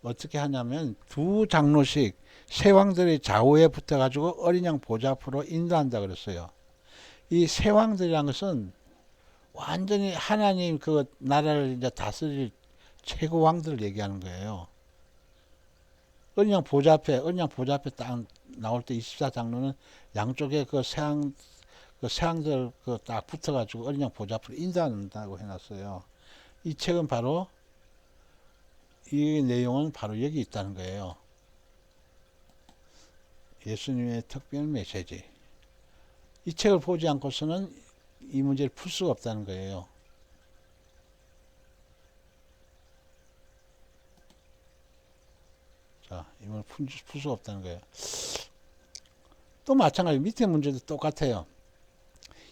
A: 어떻게 하냐면 두 장로씩 세왕들이 좌우에 붙어가지고 어린 양 보좌 앞으로 인도한다 그랬어요. 이 세왕들이란 것은 완전히 하나님 그 나라를 이제 다스릴 최고 왕들을 얘기하는 거예요. 어린 양 보좌 앞에 딱 나올 때 24장로는 양쪽에 그 세왕들 그 딱 붙어가지고 어린 양 보좌 앞으로 인도한다고 해놨어요. 이 책은 바로 이 내용은 바로 여기 있다는 거예요. 예수님의 특별 메시지. 이 책을 보지 않고서는 이 문제를 풀 수가 없다는 거예요. 자, 이걸 풀 수가 없다는 거예요. 또 마찬가지 밑에 문제도 똑같아요.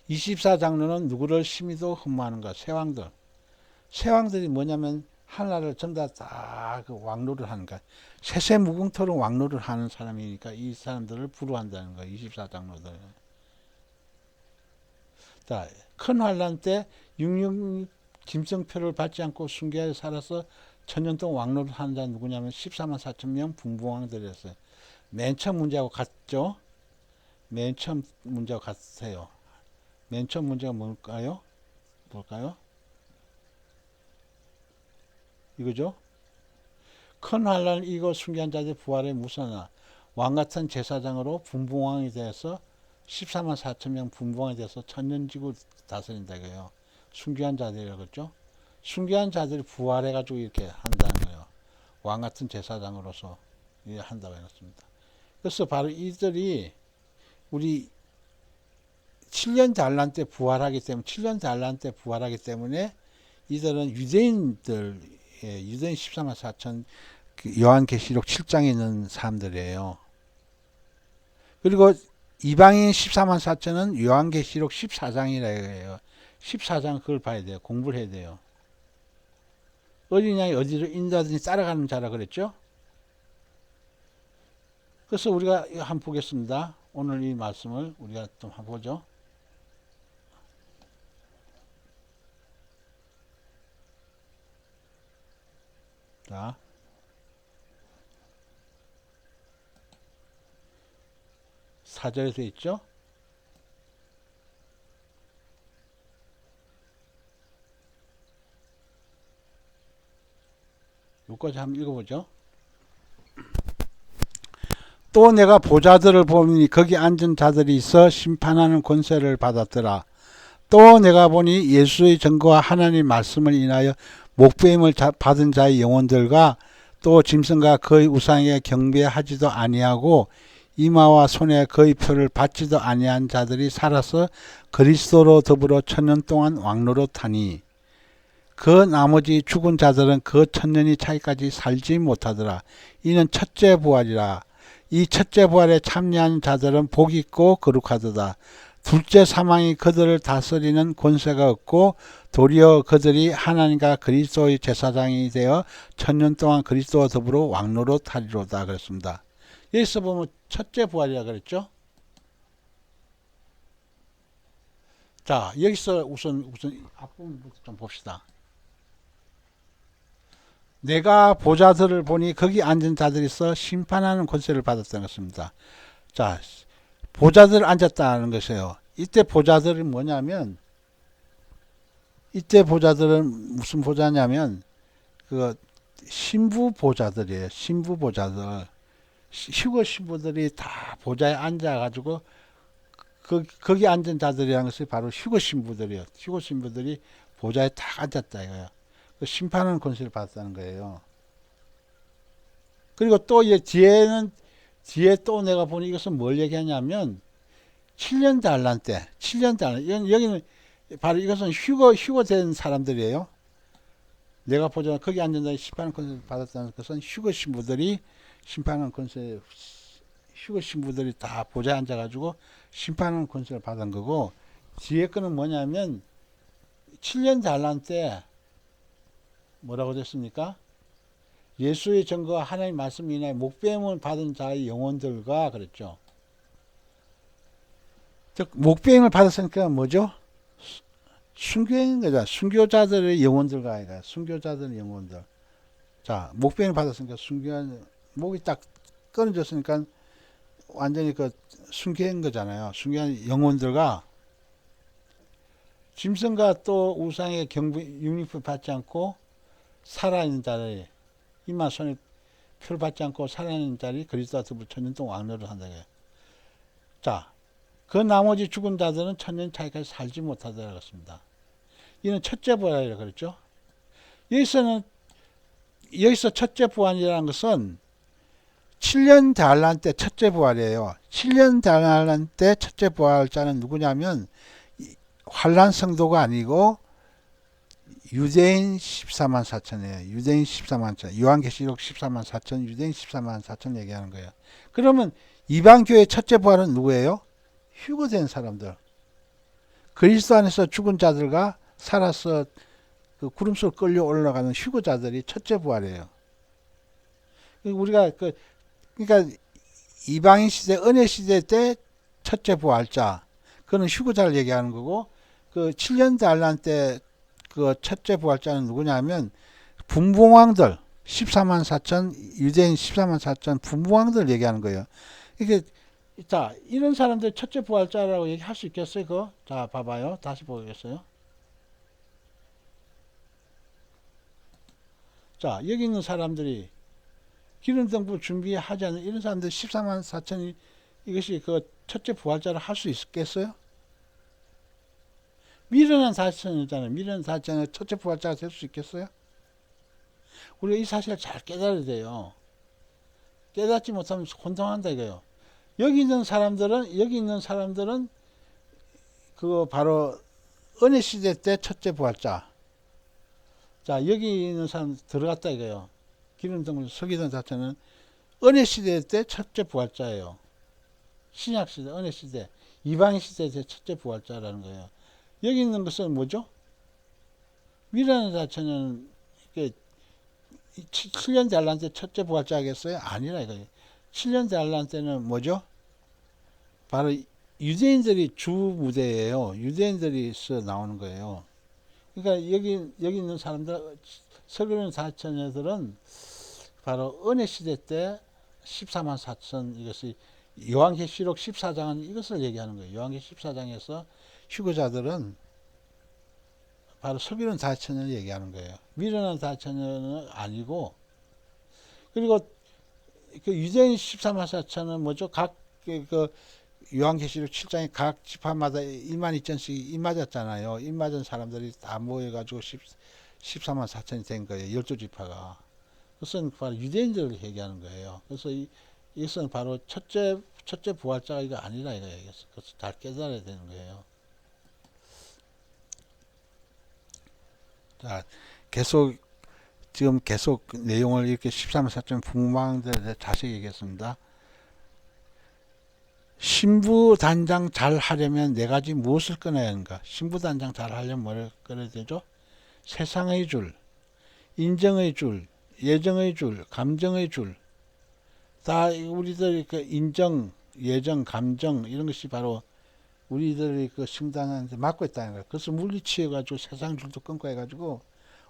A: 24장로는 누구를 심히도 흠모하는가? 세왕들. 세왕들이 뭐냐면 하나를 전부 다그 왕노를 하는 거야. 세세무궁토록 왕노를 하는 사람이니까 이 사람들을 부러워한다는 거야. 24장로들. 자, 큰 환란 때 육육 짐승표를 받지 않고 순교하여 살아서 천년 동안 왕노를 하는 자는 누구냐면 14만 4천 명 분부왕들이었어요. 맨 처음 문제하고 같죠? 맨 처음 문제하고 같아요. 맨 처음 문제가 뭘까요? 이거죠? 큰 환란을 이고 순교한 자들의 부활에 무서나 왕같은 제사장으로 분봉왕이 되어서 14만 4천 명 분봉왕이 되어서 천년지구 다스린다 이거예요. 순교한 자들이라고 그랬죠? 순교한 자들이 부활해가지고 이렇게 한다는 거예요. 왕같은 제사장으로서 한다고 해놨습니다. 그래서 바로 이들이 우리 7년 단란 때 부활하기 때문에 7년 단란 때 부활하기 때문에 이들은 유대인들 유대인 14만 4천 요한계시록 7장에 있는 사람들이에요. 그리고 이방인 14만 4천은 요한계시록 14장이라고 해요. 14장 그걸 봐야 돼요. 공부를 해야 돼요. 어린 양이 어디로 인도하든지 따라가는 자라 그랬죠. 그래서 우리가 한번 보겠습니다. 오늘 이 말씀을 우리가 좀 한번 보죠. 자, 4절에 돼 있죠. 여기까지 한번 읽어보죠. 또 내가 보좌들을 보니 거기 앉은 자들이 있어 심판하는 권세를 받았더라. 또 내가 보니 예수의 증거와 하나님 말씀을 인하여 목배임을 받은 자의 영혼들과 또 짐승과 그의 우상에 경배하지도 아니하고 이마와 손에 그의 표를 받지도 아니한 자들이 살아서 그리스도로 더불어 천년 동안 왕노릇하니 그 나머지 죽은 자들은 그 천년이 차기까지 살지 못하더라. 이는 첫째 부활이라. 이 첫째 부활에 참여한 자들은 복 있고 거룩하도다. 둘째 사망이 그들을 다스리는 권세가 없고 도리어 그들이 하나님과 그리스도의 제사장이 되어 천년 동안 그리스도와 더불어 왕노릇 하리로다 그랬습니다. 여기서 보면 첫째 부활이라 그랬죠. 자, 여기서 우선 앞부분부터 좀 봅시다. 내가 보좌들을 보니 거기 앉은 자들이 있어 심판하는 권세를 받았다는 것입니다. 자, 보좌들 앉았다는 것이에요. 이때 보좌들은 뭐냐면 이때 보좌들은 무슨 보좌냐면 그 신부 보좌들이에요. 신부 보좌들. 휴거 신부들이 다 보좌에 앉아가지고 거기 앉은 자들이라는 것이 바로 휴거 신부들이에요. 휴거 신부들이 보좌에 딱 앉았다 이거예요. 그 심판하는 권세를 받았다는 거예요. 그리고 또 뒤에 또 내가 보니 이것은 뭘 얘기하냐면 7년 단란 때 7년 단란 여기는 바로 이것은 휴거된 사람들이에요. 내가 보자 거기 앉은 자의 심판하는 권세를 받았다는 것은 휴거 신부들이 심판하는 권세 휴거 신부들이 다 보좌에 앉아가지고 심판하는 권세를 받은 거고 뒤에 거는 뭐냐면 7년 단란 때 뭐라고 됐습니까? 예수의 증거와 하나님 말씀 인하여 목배임을 받은 자의 영혼들과 그랬죠. 즉 목배임을 받았으니까 뭐죠? 순교인 거죠. 순교자들의 영혼들과 아이가 순교자들의 영혼들. 자, 목배임을 받았으니까 순교한 목이 딱 끊어졌으니까 완전히 그 순교인 거잖아요. 순교한 영혼들과 짐승과 또 우상의 육립을 받지 않고 살아있는 자들 이마 손에 표를 받지 않고 살아있는 자들이 그리스도와 더불어 천년 동안 왕노를 한다. 자, 그 나머지 죽은 자들은 천년 차이까지 살지 못하더라 그랬습니다. 이는 첫째 부활이라고 그랬죠. 여기서 첫째 부활이라는 것은 7년 대환란 때 첫째 부활이에요. 7년 대환란 때 첫째 부활자는 누구냐면 환란 성도가 아니고 유대인 14만 4천이에요. 유대인 14만 4천. 요한계시록 14만 4천, 유대인 14만 4천 얘기하는 거예요. 그러면 이방교회 첫째 부활은 누구예요? 휴거된 사람들. 그리스도 안에서 죽은 자들과 살아서 그 구름 속으로 끌려 올라가는 휴거자들이 첫째 부활이에요. 우리가 그러니까 이방인 시대, 은혜 시대 때 첫째 부활자, 그는 휴거자를 얘기하는 거고, 그 7년 대환란 때 그 첫째 부활자는 누구냐면 분봉왕들 14만 4천, 유대인 14만 4천 분봉왕들 얘기하는 거예요. 이게 자, 이런 사람들 첫째 부활자라고 얘기할 수 있겠어요? 그거? 자, 봐봐요. 다시 보겠어요. 자, 여기 있는 사람들이 기름등불 준비하지 않는 이런 사람들 14만 4천이 이것이 그 첫째 부활자를 할 수 있겠어요? 미련한 4천이잖아요. 미련한 4천이 첫째 부활자가 될 수 있겠어요? 우리가 이 사실을 잘 깨달아야 돼요. 깨닫지 못하면 혼동한다 이거요. 여기 있는 사람들은 그거 바로 은혜 시대 때 첫째 부활자. 자, 여기 있는 사람 들어갔다 이거요. 기름등불 서기던 자체는 은혜 시대 때 첫째 부활자예요. 신약 시대, 은혜 시대, 이방인 시대 때 첫째 부활자라는 거예요. 여기 있는 것은 뭐죠? 미라는 자체는 7년 대환란 때 첫째 부활자겠어요? 아니라 이거예요. 7년 대환란 때는 뭐죠? 바로 유대인들이 주 무대예요. 유대인들이서 나오는 거예요. 그러니까 여기 있는 사람들, 서기는 4천여들은 바로 은혜 시대 때 14만 4천 이것이 요한계시록 14장은 이것을 얘기하는 거예요. 요한계시록 14장에서 휴거자들은 바로 서기는 4천년을 얘기하는 거예요. 미련한 4천년은 아니고, 그리고 그 유대인 14만 4천은 뭐죠? 요한계시록 7장에 각 지파마다 2만 2천씩 입 맞았잖아요. 입 맞은 사람들이 다 모여가지고 14만 4천이 된 거예요. 12지파가. 그것은 바로 유대인들을 얘기하는 거예요. 그래서 이것은 바로 첫째 부활자가 이거 아니라 이거예요. 그래서 잘 깨달아야 되는 거예요. 자, 지금 계속 내용을 이렇게 13만 4천 분망들에 대해 자세히 얘기했습니다. 신부단장 잘 하려면 네 가지 무엇을 끊어야 하는가? 신부단장 잘 하려면 뭐를 끊어야 되죠? 세상의 줄, 인정의 줄, 예정의 줄, 감정의 줄. 다 우리들이 그 인정, 예정, 감정 이런 것이 바로 우리들이 그 신부단장한테 맡고 있다는 거예요. 그래서 물리치해가지고 세상 줄도 끊고 해가지고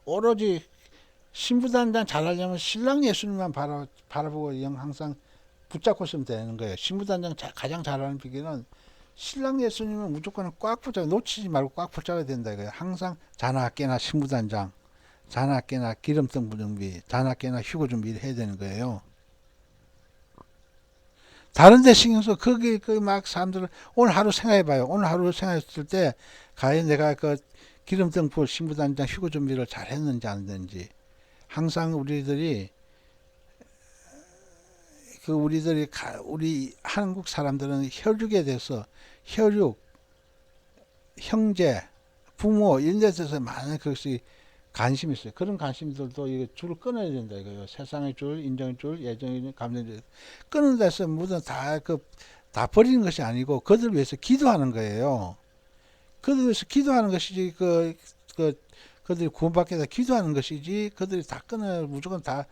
A: 오로지 신부단장 잘하려면 신랑 예수님만 바라보고 항상 붙잡고 있으면 되는 거예요. 신부단장 가장 잘하는 비결은 신랑 예수님은 무조건 꽉 붙잡아 놓치지 말고 꽉 붙잡아야 된다 이거예요. 항상 자나 깨나 신부단장, 자나 깨나 기름등 준비, 자나 깨나 휴거 준비를 해야 되는 거예요. 다른 데 신경 써 거기 막 사람들은 오늘 하루 생각해봐요. 오늘 하루 생각했을 때 과연 내가 그 기름등불 신부단장 휴거 준비를 잘 했는지 안 했는지. 항상 우리들이 우리 한국 사람들은 혈육에 대해서 혈육, 형제, 부모 이런 데 대해서 많은 것이 관심이 있어요. 그런 관심들도 이거 줄을 끊어야 된다 이거예요. 세상의 줄, 인정의 줄, 예정의 줄, 감정의 줄. 끊는 데서 모두 다 버리는 것이 아니고 그들 위해서 기도하는 거예요. 그들 위해서 기도하는 것이지 그들이 구원받게 다 기도하는 것이지 그들이 다 끊어 무조건 다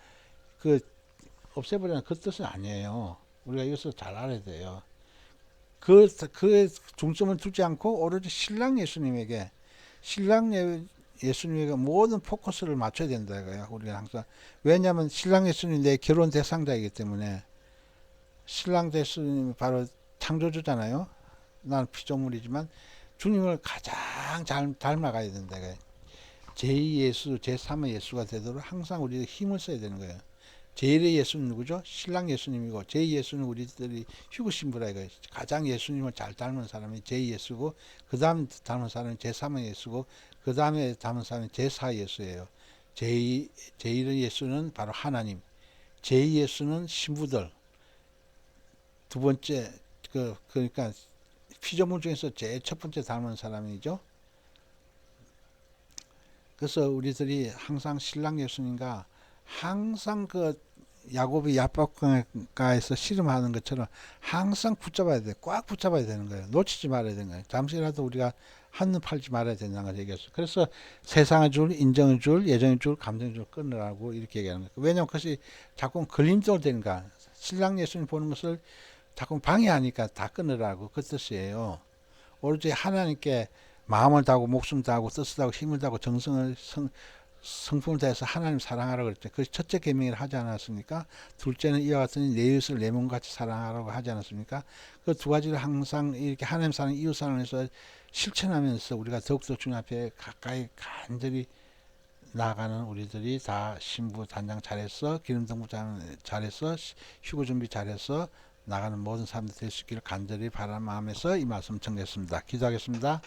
A: 없애버리는 그 뜻은 아니에요. 우리가 이것을 잘 알아야 돼요. 그 중점을 두지 않고 오로지 신랑 예수님에게 모든 포커스를 맞춰야 된다 이거야. 우리가 항상 왜냐하면 신랑 예수님이 내 결혼 대상자이기 때문에 신랑 예수님이 바로 창조주잖아요. 나는 피조물이지만 주님을 가장 잘 닮아가야 된다 이거야. 제2 예수, 제3의 예수가 되도록 항상 우리가 힘을 써야 되는 거예요. 제1의 예수는 누구죠? 신랑 예수님이고 제2 예수는 우리들이 휴거 신부라 이거. 가장 예수님을 잘 닮은 사람이 제2 예수고 그 다음 닮은 사람이 제3의 예수고 그 다음에 닮은 사람이 제4 예수예요. 제1의 예수는 바로 하나님, 제2 예수는 신부들, 두 번째 그러니까 피조물 중에서 제일 첫 번째 닮은 사람이죠. 그래서 우리들이 항상 신랑 예수님과 항상 그 야곱이 야복강가에서 씨름하는 것처럼 항상 붙잡아야 돼. 꽉 붙잡아야 되는 거예요. 놓치지 말아야 되는 거예요. 잠시라도 우리가 한눈 팔지 말아야 된다는 걸 얘기했어요. 그래서 세상의 줄, 인정의 줄, 예정의 줄, 감정의 줄 끊으라고 이렇게 얘기하는 거예요. 왜냐하면 그것이 자꾸 걸림돌 되니까 신랑 예수님 보는 것을 자꾸 방해하니까 다 끊으라고 그 뜻이에요. 오로지 하나님께 마음을 다하고 목숨을 다하고 뜻을 다하고 힘을 다하고 정성을 성품을 다해서 하나님 사랑하라고 그랬죠. 그것이 첫째 계명을 하지 않았습니까? 둘째는 이와 같으니 내 이웃을 내 몸같이 사랑하라고 하지 않았습니까? 그 두 가지를 항상 이렇게 하나님 사랑, 이웃 사랑을 해서 실천하면서 우리가 더욱더 주님 앞에 가까이 간절히 나아가는 우리들이 다 신부 단장 잘했어, 기름 등부 잘했어, 휴거 준비 잘했어 나가는 모든 사람들 될 수 있기를 간절히 바라는 마음에서 이 말씀 전했습니다. 기도하겠습니다.